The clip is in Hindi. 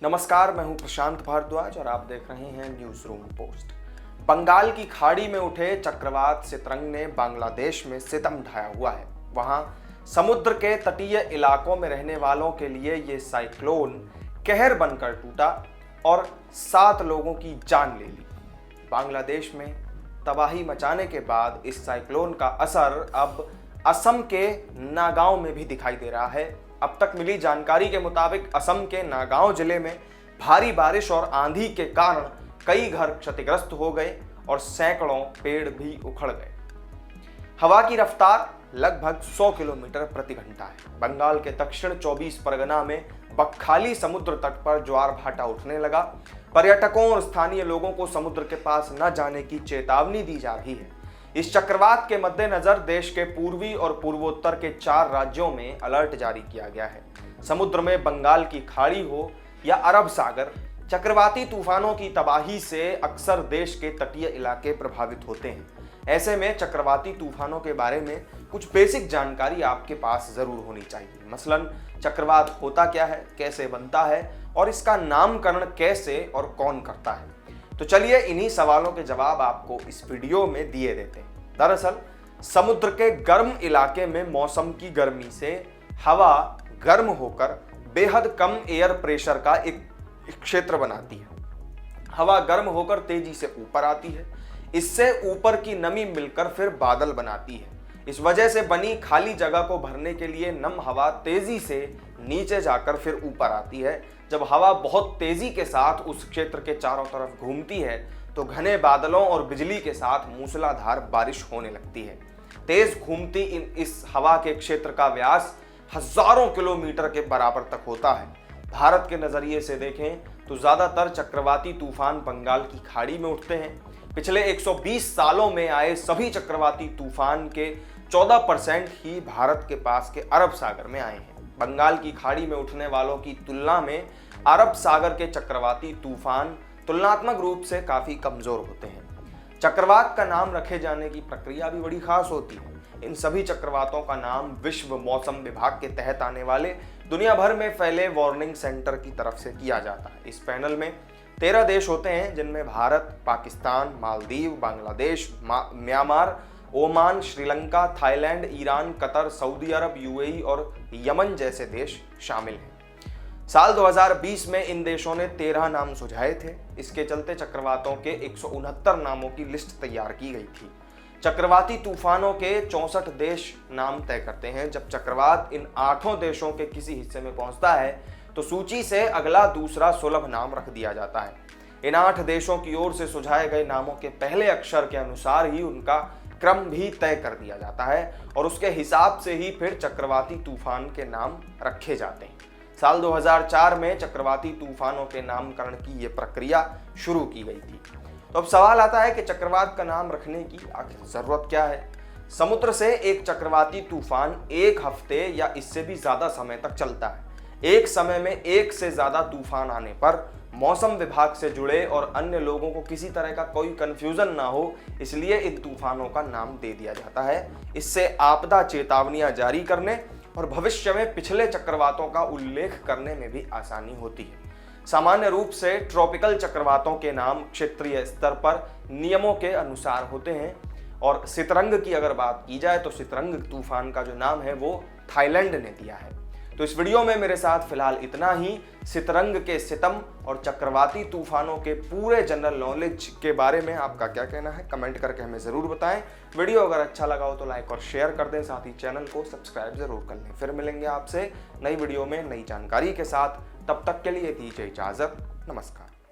नमस्कार, मैं हूं प्रशांत भारद्वाज और आप देख रहे हैं न्यूज रूम पोस्ट। बंगाल की खाड़ी में उठे चक्रवात सितरंग ने बांग्लादेश में सितम ढाया हुआ है। वहां समुद्र के तटीय इलाकों में रहने वालों के लिए ये साइक्लोन कहर बनकर टूटा और 7 लोगों की जान ले ली। बांग्लादेश में तबाही मचाने के बाद इस साइक्लोन का असर अब असम के नागांव में भी दिखाई दे रहा है। अब तक मिली जानकारी के मुताबिक असम के नागांव जिले में भारी बारिश और आंधी के कारण कई घर क्षतिग्रस्त हो गए और सैकड़ों पेड़ भी उखड़ गए। हवा की रफ्तार लगभग 100 किलोमीटर प्रति घंटा है। बंगाल के दक्षिण 24 परगना में बकखाली समुद्र तट पर ज्वार भाटा उठने लगा। पर्यटकों और स्थानीय लोगों को समुद्र के पास न जाने की चेतावनी दी जा रही है। इस चक्रवात के मद्देनजर देश के पूर्वी और पूर्वोत्तर के 4 राज्यों में अलर्ट जारी किया गया है। समुद्र में बंगाल की खाड़ी हो या अरब सागर, चक्रवाती तूफानों की तबाही से अक्सर देश के तटीय इलाके प्रभावित होते हैं। ऐसे में चक्रवाती तूफानों के बारे में कुछ बेसिक जानकारी आपके पास जरूर होनी चाहिए। मसलन चक्रवात होता क्या है, कैसे बनता है और इसका नामकरण कैसे और कौन करता है। तो चलिए इन्हीं सवालों के जवाब आपको इस वीडियो में दिए देते हैं। दरअसल समुद्र के गर्म इलाके में मौसम की गर्मी से हवा गर्म होकर बेहद कम एयर प्रेशर का एक क्षेत्र बनाती है। हवा गर्म होकर तेजी से ऊपर आती है। इससे ऊपर की नमी मिलकर फिर बादल बनाती है। इस वजह से बनी खाली जगह को भरने के लिए नम हवा तेजी से नीचे जाकर फिर ऊपर आती है। जब हवा बहुत तेजी के साथ उस क्षेत्र के चारों तरफ घूमती है तो घने बादलों और बिजली के साथ मूसलाधार बारिश होने लगती है। तेज घूमती इस हवा के क्षेत्र का व्यास हजारों किलोमीटर के बराबर तक होता है। भारत के नजरिए से देखें तो ज्यादातर चक्रवाती तूफान बंगाल की खाड़ी में उठते हैं। पिछले 120 सालों में आए सभी चक्रवाती तूफान के 14% ही भारत के पास के अरब सागर में आए हैं। बंगाल की खाड़ी में उठने वालों की तुलना में अरब सागर के चक्रवाती तूफान तुलनात्मक रूप से काफी कमजोर होते हैं। चक्रवात का नाम रखे जाने की प्रक्रिया भी बड़ी खास होती है। इन सभी चक्रवातों का नाम विश्व मौसम विभाग के तहत आने वाले दुनिया भर में फैले वार्निंग सेंटर की तरफ से किया जाता है। इस पैनल में 13 देश होते हैं, जिनमें Bharat, Pakistan, Maldives, Bangladesh, Myanmar, Oman, Sri Lanka, Thailand, Iran, Qatar, Saudi Arab, UAE और यमन जैसे देश शामिल हैं। साल 2020 में इन देशों ने 13 नाम सुझाए थे। इसके चलते चक्रवातों के 169 नामों की लिस्ट तैयार की गई थी। चक्रवाती तूफानों के 64 देश नाम तय करते हैं। जब चक्रवात इन 8 देशों के किसी हिस्से में पहुंचता है तो सूची से अगला दूसरा सुलभ नाम रख दिया जाता है। इन 8 देशों की ओर से सुझाए गए नामों के पहले अक्षर के अनुसार ही उनका क्रम भी तय कर दिया जाता है और उसके हिसाब से ही फिर चक्रवाती तूफान के नाम रखे जाते हैं। साल 2004 में चक्रवाती तूफानों के नामकरण की यह प्रक्रिया शुरू की गई थी। तो अब सवाल आता है कि चक्रवात का नाम रखने की आखिर जरूरत क्या है। समुद्र से एक चक्रवाती तूफान 1 हफ्ते या इससे भी ज्यादा समय तक चलता है। एक समय में 1 से ज्यादा तूफान आने पर मौसम विभाग से जुड़े और अन्य लोगों को किसी तरह का कोई कंफ्यूजन ना हो, इसलिए इन तूफानों का नाम दे दिया जाता है। इससे आपदा चेतावनियां जारी करने और भविष्य में पिछले चक्रवातों का उल्लेख करने में भी आसानी होती है। सामान्य रूप से ट्रॉपिकल चक्रवातों के नाम क्षेत्रीय स्तर पर नियमों के अनुसार होते हैं और सितरंग की अगर बात की जाए तो सितरंग तूफान का जो नाम है वो थाईलैंड ने दिया है। तो इस वीडियो में मेरे साथ फिलहाल इतना ही। सितरंग के सितम और चक्रवाती तूफानों के पूरे जनरल नॉलेज के बारे में आपका क्या कहना है, कमेंट करके हमें ज़रूर बताएं। वीडियो अगर अच्छा लगा हो तो लाइक और शेयर कर दें, साथ ही चैनल को सब्सक्राइब जरूर कर लें। फिर मिलेंगे आपसे नई वीडियो में नई जानकारी के साथ। तब तक के लिए दीजिए इजाज़त। नमस्कार।